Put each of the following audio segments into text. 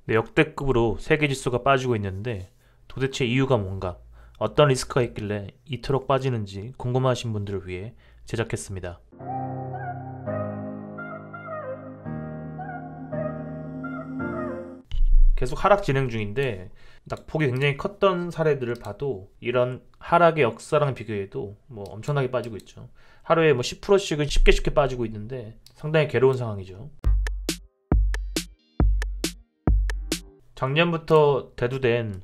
네, 역대급으로 세계 지수가 빠지고 있는데 도대체 이유가 뭔가, 어떤 리스크가 있길래 이토록 빠지는지 궁금하신 분들을 위해 제작했습니다. 계속 하락 진행 중인데 낙폭이 굉장히 컸던 사례들을 봐도 이런 하락의 역사랑 비교해도 뭐 엄청나게 빠지고 있죠. 하루에 뭐 10%씩은 쉽게 빠지고 있는데 상당히 괴로운 상황이죠. 작년부터 대두된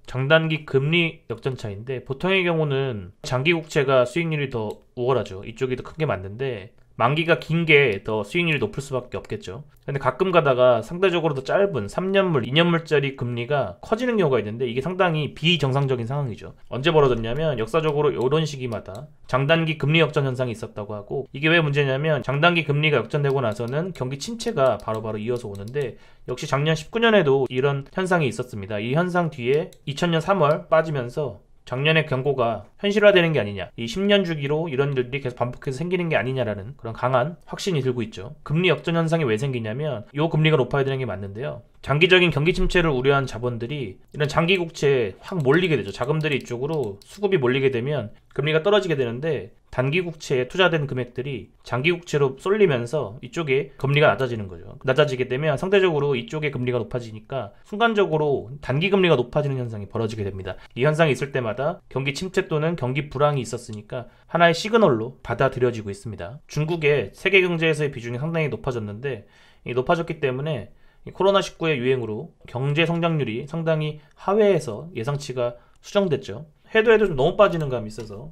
장단기 금리 역전차인데, 보통의 경우는 장기 국채가 수익률이 더 우월하죠. 이쪽이 더 큰 게 맞는데 만기가 긴 게 더 수익률이 높을 수밖에 없겠죠. 근데 가끔 가다가 상대적으로 더 짧은 3년물, 2년물짜리 금리가 커지는 경우가 있는데, 이게 상당히 비정상적인 상황이죠. 언제 벌어졌냐면 역사적으로 이런 시기마다 장단기 금리 역전 현상이 있었다고 하고, 이게 왜 문제냐면 장단기 금리가 역전되고 나서는 경기 침체가 바로바로 이어서 오는데, 역시 작년 19년에도 이런 현상이 있었습니다. 이 현상 뒤에 2000년 3월 빠지면서 작년의 경고가 현실화되는 게 아니냐, 이 10년 주기로 이런 일들이 계속 반복해서 생기는 게 아니냐라는 그런 강한 확신이 들고 있죠. 금리 역전 현상이 왜 생기냐면 요 금리가 높아야 되는 게 맞는데요, 장기적인 경기 침체를 우려한 자본들이 이런 장기 국채에 확 몰리게 되죠. 자금들이 이쪽으로 수급이 몰리게 되면 금리가 떨어지게 되는데, 단기 국채에 투자된 금액들이 장기 국채로 쏠리면서 이쪽에 금리가 낮아지는 거죠. 낮아지게 되면 상대적으로 이쪽에 금리가 높아지니까 순간적으로 단기 금리가 높아지는 현상이 벌어지게 됩니다. 이 현상이 있을 때마다 경기 침체 또는 경기 불황이 있었으니까 하나의 시그널로 받아들여지고 있습니다. 중국의 세계 경제에서의 비중이 상당히 높아졌는데, 이 높아졌기 때문에 코로나19의 유행으로 경제 성장률이 상당히 하회해서 예상치가 수정됐죠. 해도 좀 너무 빠지는 감이 있어서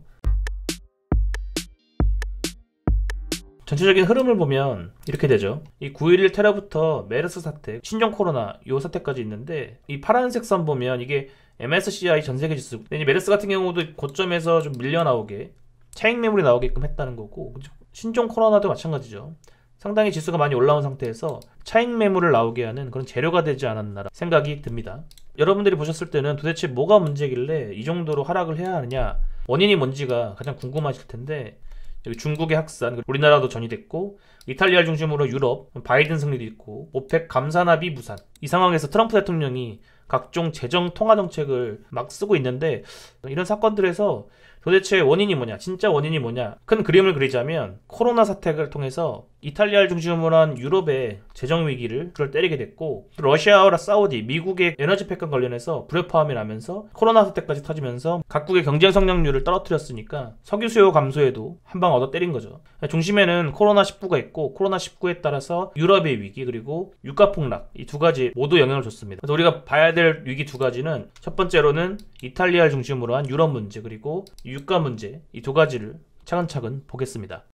전체적인 흐름을 보면 이렇게 되죠. 이 9.11 테러부터 메르스 사태, 신종 코로나 요 사태까지 있는데, 이 파란색 선 보면 이게 MSCI 전세계 지수. 메르스 같은 경우도 고점에서 좀 밀려 나오게 차익 매물이 나오게끔 했다는 거고, 신종 코로나도 마찬가지죠. 상당히 지수가 많이 올라온 상태에서 차익 매물을 나오게 하는 그런 재료가 되지 않았나 생각이 듭니다. 여러분들이 보셨을 때는 도대체 뭐가 문제길래 이 정도로 하락을 해야 하느냐, 원인이 뭔지가 가장 궁금하실 텐데, 여기 중국의 확산, 우리나라도 전이됐고, 이탈리아를 중심으로 유럽, 바이든 승리도 있고, 오펙 감산합의 무산. 이 상황에서 트럼프 대통령이 각종 재정 통화 정책을 막 쓰고 있는데, 이런 사건들에서 도대체 원인이 뭐냐, 진짜 원인이 뭐냐, 큰 그림을 그리자면 코로나 사태를 통해서 이탈리아를 중심으로 한 유럽의 재정 위기를 때리게 됐고, 러시아와 사우디, 미국의 에너지 패권 관련해서 불협화음이 나면서 코로나 사태까지 터지면서 각국의 경제 성장률을 떨어뜨렸으니까 석유 수요 감소에도 한 방 얻어 때린 거죠. 중심에는 코로나19가 있고, 코로나19에 따라서 유럽의 위기 그리고 유가 폭락, 이 두 가지 모두 영향을 줬습니다. 그래서 우리가 봐야 될 위기 두 가지는, 첫 번째로는 이탈리아를 중심으로 한 유럽 문제 그리고 유가 문제, 이 두 가지를 차근차근 보겠습니다.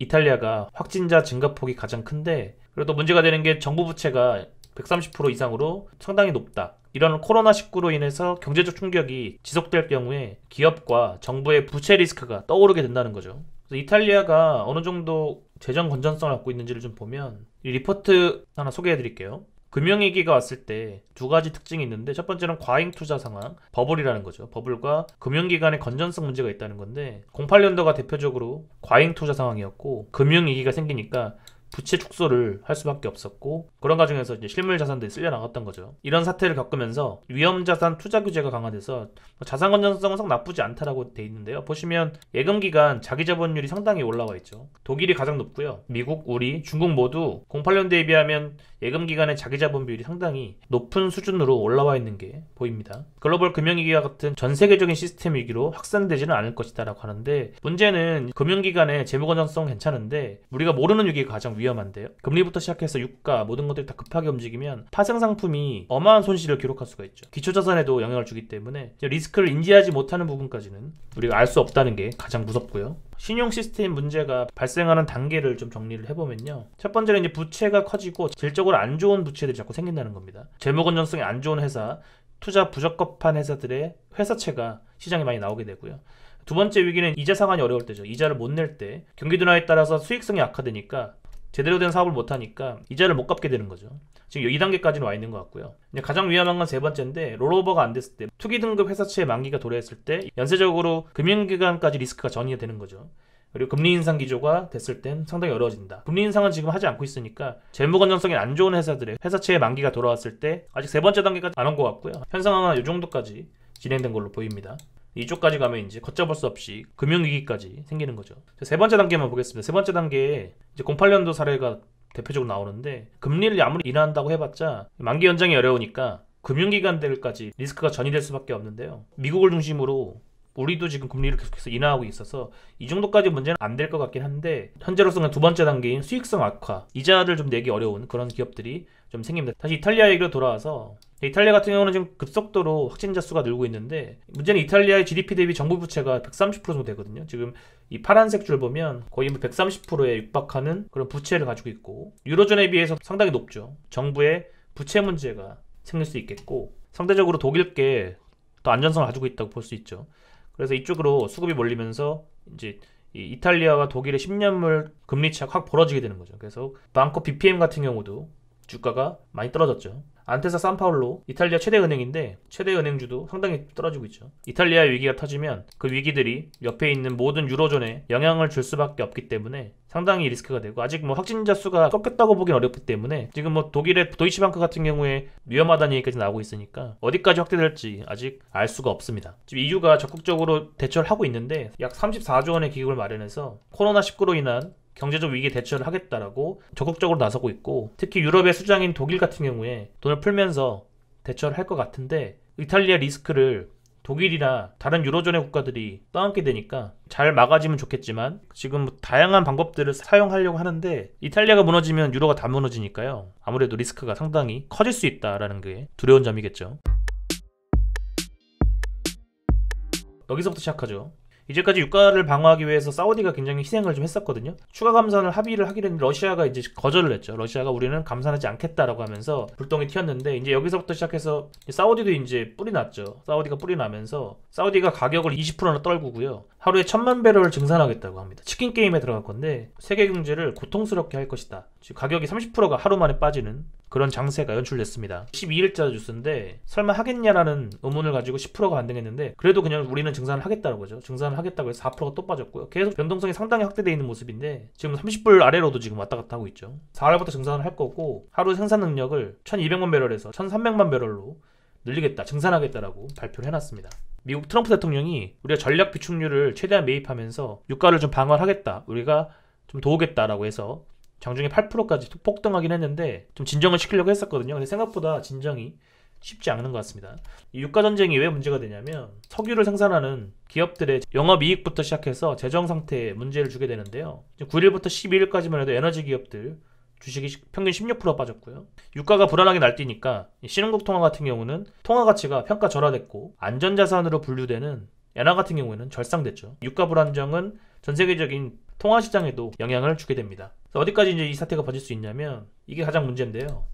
이탈리아가 확진자 증가폭이 가장 큰데, 그래도 문제가 되는 게 정부 부채가 130% 이상으로 상당히 높다. 이런 코로나19로 인해서 경제적 충격이 지속될 경우에 기업과 정부의 부채 리스크가 떠오르게 된다는 거죠. 그래서 이탈리아가 어느 정도 재정 건전성을 갖고 있는지를 좀 보면, 이 리포트 하나 소개해 드릴게요. 금융위기가 왔을 때 두 가지 특징이 있는데, 첫 번째는 과잉 투자 상황, 버블이라는 거죠. 버블과 금융기관의 건전성 문제가 있다는 건데, 08년도가 대표적으로 과잉 투자 상황이었고, 금융위기가 생기니까 부채 축소를 할 수밖에 없었고, 그런 과정에서 이제 실물 자산들이 쓸려 나갔던 거죠. 이런 사태를 겪으면서 위험자산 투자 규제가 강화돼서 자산 건전성은 썩 나쁘지 않다라고 돼 있는데요. 보시면 예금 기간 자기 자본율이 상당히 올라와 있죠. 독일이 가장 높고요. 미국, 우리, 중국 모두 08년도에 비하면 예금 기간의 자기 자본 비율이 상당히 높은 수준으로 올라와 있는 게 보입니다. 글로벌 금융위기와 같은 전 세계적인 시스템 위기로 확산되지는 않을 것이다 라고 하는데, 문제는 금융기관의 재무 건전성 괜찮은데 우리가 모르는 위기가 가장 위험한데요. 금리부터 시작해서 유가 모든 것들이 다 급하게 움직이면 파생 상품이 어마어마한 손실을 기록할 수가 있죠. 기초자산에도 영향을 주기 때문에 리스크를 인지하지 못하는 부분까지는 우리가 알 수 없다는 게 가장 무섭고요. 신용 시스템 문제가 발생하는 단계를 좀 정리를 해보면요, 첫 번째는 이제 부채가 커지고 질적으로 안 좋은 부채들이 자꾸 생긴다는 겁니다. 재무 건전성이 안 좋은 회사, 투자 부적합한 회사들의 회사채가 시장에 많이 나오게 되고요. 두 번째 위기는 이자 상환이 어려울 때죠. 이자를 못 낼 때 경기 둔화에 따라서 수익성이 악화되니까 제대로 된 사업을 못하니까 이자를 못 갚게 되는 거죠. 지금 2단계까지는 와 있는 것 같고요. 가장 위험한 건 세 번째인데, 롤오버가 안 됐을 때, 투기 등급 회사채의 만기가 도래했을 때 연쇄적으로 금융기관까지 리스크가 전이가 되는 거죠. 그리고 금리 인상 기조가 됐을 땐 상당히 어려워진다. 금리 인상은 지금 하지 않고 있으니까 재무 건전성이 안 좋은 회사들의 회사채의 만기가 돌아왔을 때 아직 세 번째 단계까지 안 온 것 같고요. 현 상황은 이 정도까지 진행된 걸로 보입니다. 이쪽까지 가면 이제 걷잡을 수 없이 금융위기까지 생기는 거죠. 세 번째 단계만 보겠습니다. 세 번째 단계에 이제 08년도 사례가 대표적으로 나오는데, 금리를 아무리 인하한다고 해봤자 만기 연장이 어려우니까 금융기관들까지 리스크가 전이될 수밖에 없는데요. 미국을 중심으로 우리도 지금 금리를 계속해서 인하하고 있어서 이 정도까지 문제는 안 될 것 같긴 한데, 현재로서는 두 번째 단계인 수익성 악화, 이자를 좀 내기 어려운 그런 기업들이 좀 생깁니다. 다시 이탈리아 얘기로 돌아와서, 이탈리아 같은 경우는 지금 급속도로 확진자 수가 늘고 있는데, 문제는 이탈리아의 GDP 대비 정부 부채가 130% 정도 되거든요. 지금 이 파란색 줄 보면 거의 130%에 육박하는 그런 부채를 가지고 있고, 유로존에 비해서 상당히 높죠. 정부의 부채 문제가 생길 수 있겠고, 상대적으로 독일께 더 안전성을 가지고 있다고 볼 수 있죠. 그래서 이쪽으로 수급이 몰리면서 이제 이탈리아와 독일의 10년물 금리차가 확 벌어지게 되는 거죠. 그래서 방코 BPM 같은 경우도 주가가 많이 떨어졌죠. 안테사 산파울로 이탈리아 최대 은행인데 최대 은행주도 상당히 떨어지고 있죠. 이탈리아 위기가 터지면 그 위기들이 옆에 있는 모든 유로존에 영향을 줄 수밖에 없기 때문에 상당히 리스크가 되고, 아직 뭐 확진자 수가 꺾였다고 보긴 어렵기 때문에 지금 뭐 독일의 도이치방크 같은 경우에 위험하다는 얘기까지 나오고 있으니까 어디까지 확대될지 아직 알 수가 없습니다. 지금 EU가 적극적으로 대처를 하고 있는데 약 34조 원의 기금을 마련해서 코로나19로 인한 경제적 위기에 대처를 하겠다라고 적극적으로 나서고 있고, 특히 유럽의 수장인 독일 같은 경우에 돈을 풀면서 대처를 할 것 같은데, 이탈리아 리스크를 독일이나 다른 유로존의 국가들이 떠안게 되니까 잘 막아지면 좋겠지만, 지금 다양한 방법들을 사용하려고 하는데 이탈리아가 무너지면 유로가 다 무너지니까요. 아무래도 리스크가 상당히 커질 수 있다라는 게 두려운 점이겠죠. 여기서부터 시작하죠. 이제까지 유가를 방어하기 위해서 사우디가 굉장히 희생을 좀 했었거든요. 추가 감산을 합의를 하기로 했는데 러시아가 이제 거절을 했죠. 러시아가 우리는 감산하지 않겠다라고 하면서 불똥이 튀었는데, 이제 여기서부터 시작해서 사우디도 이제 뿔이 났죠. 사우디가 뿔이 나면서 사우디가 가격을 20%나 떨구고요. 하루에 1000만 배럴을 증산하겠다고 합니다. 치킨 게임에 들어갈 건데 세계 경제를 고통스럽게 할 것이다. 지금 가격이 30%가 하루 만에 빠지는 그런 장세가 연출됐습니다. 12일자 뉴스인데 설마 하겠냐라는 의문을 가지고 10%가 반등했는데, 그래도 그냥 우리는 증산을 하겠다는 거죠. 증산을 하겠다고 해서 4%가 또 빠졌고요. 계속 변동성이 상당히 확대되어 있는 모습인데 지금 30불 아래로도 지금 왔다 갔다 하고 있죠. 4월부터 증산을 할 거고, 하루 생산 능력을 1200만 배럴에서 1300만 배럴로 늘리겠다, 증산하겠다라고 발표를 해놨습니다. 미국 트럼프 대통령이 우리가 전략 비축률을 최대한 매입하면서 유가를 좀 방어하겠다, 우리가 좀 도우겠다라고 해서 장중에 8%까지 폭등하긴 했는데 좀 진정을 시키려고 했었거든요. 근데 생각보다 진정이 쉽지 않은 것 같습니다. 이 유가 전쟁이 왜 문제가 되냐면, 석유를 생산하는 기업들의 영업이익부터 시작해서 재정 상태에 문제를 주게 되는데요. 9일부터 12일까지만 해도 에너지 기업들 주식이 평균 16% 빠졌고요. 유가가 불안하게 날뛰니까 신흥국 통화 같은 경우는 통화 가치가 평가 절하됐고, 안전자산으로 분류되는 엔화 같은 경우에는 절상됐죠. 유가 불안정은 전 세계적인 통화 시장에도 영향을 주게 됩니다. 어디까지 이제 이 사태가 번질 수 있냐면, 이게 가장 문제인데요.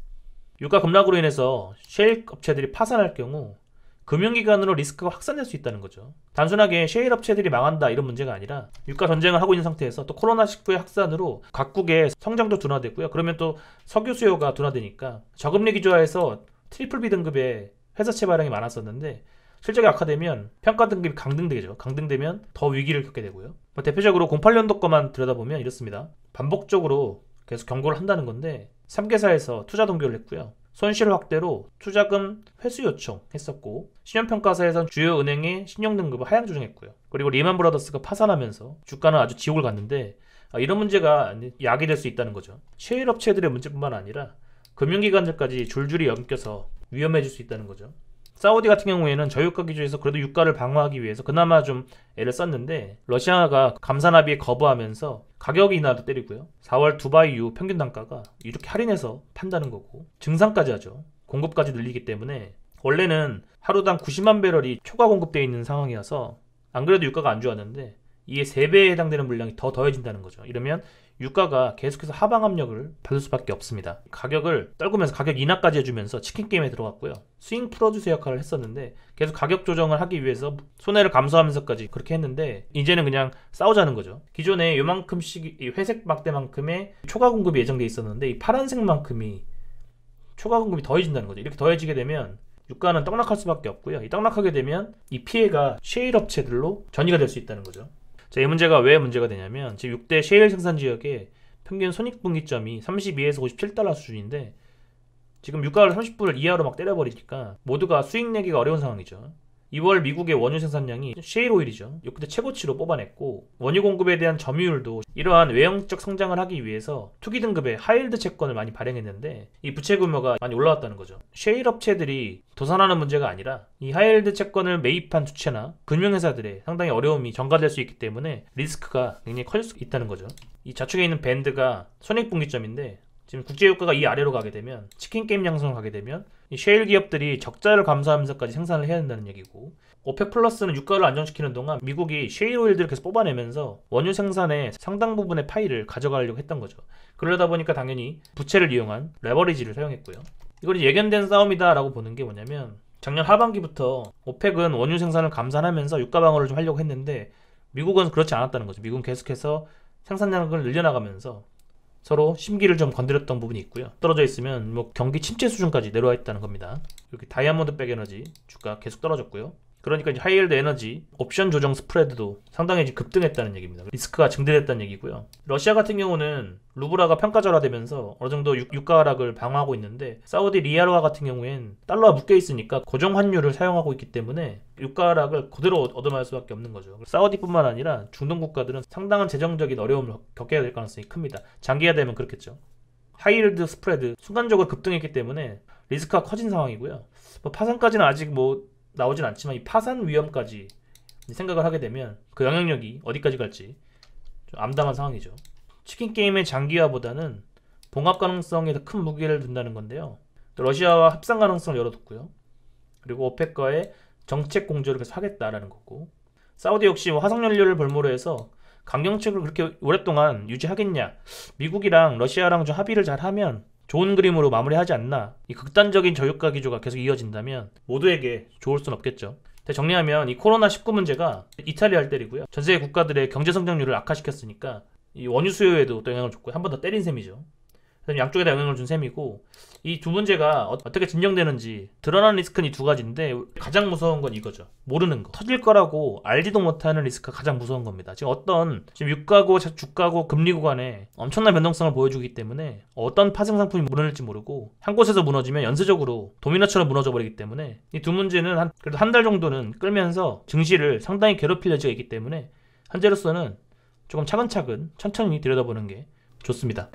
유가 급락으로 인해서 셰일 업체들이 파산할 경우 금융기관으로 리스크가 확산될 수 있다는 거죠. 단순하게 셰일 업체들이 망한다 이런 문제가 아니라, 유가 전쟁을 하고 있는 상태에서 또 코로나19의 확산으로 각국의 성장도 둔화됐고요. 그러면 또 석유 수요가 둔화되니까 저금리 기조하에서 트리플 B 등급의 회사채 발행이 많았었는데, 실적이 악화되면 평가 등급이 강등되죠. 강등되면 더 위기를 겪게 되고요. 대표적으로 08년도 거만 들여다보면 이렇습니다. 반복적으로 계속 경고를 한다는 건데, 3개사에서 투자 동결을 했고요. 손실 확대로 투자금 회수 요청했었고, 신용평가사에선 주요 은행의 신용등급을 하향 조정했고요. 그리고 리만 브라더스가 파산하면서 주가는 아주 지옥을 갔는데, 이런 문제가 약이 될 수 있다는 거죠. 셰일 업체들의 문제뿐만 아니라 금융기관들까지 줄줄이 엮여서 위험해질 수 있다는 거죠. 사우디 같은 경우에는 저유가 기조에서 그래도 유가를 방어하기 위해서 그나마 좀 애를 썼는데, 러시아가 감산 합의에 거부하면서 가격 인하도 때리고요. 4월 두바이유 평균 단가가 이렇게 할인해서 판다는 거고, 증산까지 하죠. 공급까지 늘리기 때문에 원래는 하루당 90만 배럴이 초과 공급되어 있는 상황이어서 안 그래도 유가가 안 좋았는데, 이에 3배에 해당되는 물량이 더 더해진다는 거죠. 이러면 유가가 계속해서 하방 압력을 받을 수밖에 없습니다. 가격을 떨구면서 가격 인하까지 해주면서 치킨 게임에 들어갔고요. 스윙 프로듀서 역할을 했었는데 계속 가격 조정을 하기 위해서 손해를 감수하면서까지 그렇게 했는데, 이제는 그냥 싸우자는 거죠. 기존에 요만큼씩 회색 막대만큼의 초과 공급이 예정돼 있었는데, 이 파란색만큼이 초과 공급이 더해진다는 거죠. 이렇게 더해지게 되면 유가는 떡락할 수밖에 없고요. 이 떡락하게 되면 이 피해가 셰일 업체들로 전이가 될 수 있다는 거죠. 자, 이 문제가 왜 문제가 되냐면 지금 6대 셰일 생산 지역의 평균 손익분기점이 32에서 57달러 수준인데 지금 유가를 30불 이하로 막 때려버리니까 모두가 수익 내기가 어려운 상황이죠. 2월 미국의 원유 생산량이 셰일 오일이죠. 역대 최고치로 뽑아냈고 원유 공급에 대한 점유율도 이러한 외형적 성장을 하기 위해서 투기 등급의 하이힐드 채권을 많이 발행했는데 이 부채 규모가 많이 올라왔다는 거죠. 셰일 업체들이 도산하는 문제가 아니라 이 하이힐드 채권을 매입한 주체나 금융회사들의 상당히 어려움이 전가될 수 있기 때문에 리스크가 굉장히 커질 수 있다는 거죠. 이 좌측에 있는 밴드가 손익분기점인데 지금 국제유가가 이 아래로 가게 되면 치킨 게임 양상으로 가게 되면 이 셰일 기업들이 적자를 감수하면서까지 생산을 해야 된다는 얘기고 오펙 플러스는 유가를 안정시키는 동안 미국이 셰일 오일들을 계속 뽑아내면서 원유 생산의 상당 부분의 파이를 가져가려고 했던 거죠. 그러다 보니까 당연히 부채를 이용한 레버리지를 사용했고요. 이건 예견된 싸움이다라고 보는 게 뭐냐면 작년 하반기부터 오펙은 원유 생산을 감산하면서 유가 방어를 좀 하려고 했는데 미국은 그렇지 않았다는 거죠. 미국은 계속해서 생산량을 늘려나가면서 서로 심기를 좀 건드렸던 부분이 있고요. 떨어져 있으면 뭐 경기 침체 수준까지 내려와 있다는 겁니다. 이렇게 다이아몬드백 에너지 주가 계속 떨어졌고요. 그러니까 이제 하이힐드 에너지 옵션 조정 스프레드도 상당히 급등했다는 얘기입니다. 리스크가 증대됐다는 얘기고요. 러시아 같은 경우는 루블화가 평가절하되면서 어느 정도 유가 하락을 방어하고 있는데 사우디 리알화 같은 경우엔 달러가 묶여 있으니까 고정 환율을 사용하고 있기 때문에 유가 하락을 그대로 얻어맞을 수밖에 없는 거죠. 사우디뿐만 아니라 중동 국가들은 상당한 재정적인 어려움을 겪게 될 가능성이 큽니다. 장기화되면 그렇겠죠. 하이힐드 스프레드 순간적으로 급등했기 때문에 리스크가 커진 상황이고요. 뭐 파산까지는 아직 뭐 나오진 않지만 이 파산 위험까지 생각을 하게 되면 그 영향력이 어디까지 갈지 좀 암담한 상황이죠. 치킨 게임의 장기화보다는 봉합 가능성에 더 큰 무게를 둔다는 건데요. 러시아와 합상 가능성을 열어뒀고요. 그리고 오펙과의 정책 공조를 계속 하겠다라는 거고 사우디 역시 화석연료를 볼모로 해서 강경책을 그렇게 오랫동안 유지하겠냐, 미국이랑 러시아랑 좀 합의를 잘 하면 좋은 그림으로 마무리하지 않나. 이 극단적인 저유가 기조가 계속 이어진다면 모두에게 좋을 순 없겠죠. 정리하면 이 코로나19 문제가 이탈리아를 때리고요. 전 세계 국가들의 경제 성장률을 악화시켰으니까 이 원유 수요에도 또 영향을 줬고 한 번 더 때린 셈이죠. 양쪽에다 영향을 준 셈이고 이 두 문제가 어떻게 진정되는지 드러난 리스크는 이 두 가지인데 가장 무서운 건 이거죠. 모르는 거. 터질 거라고 알지도 못하는 리스크가 가장 무서운 겁니다. 지금 유가고 주가고 금리 구간에 엄청난 변동성을 보여주기 때문에 어떤 파생 상품이 무너질지 모르고 한 곳에서 무너지면 연쇄적으로 도미노처럼 무너져 버리기 때문에 이 두 문제는 그래도 한 달 정도는 끌면서 증시를 상당히 괴롭힐 여지가 있기 때문에 현재로서는 조금 차근차근 천천히 들여다보는 게 좋습니다.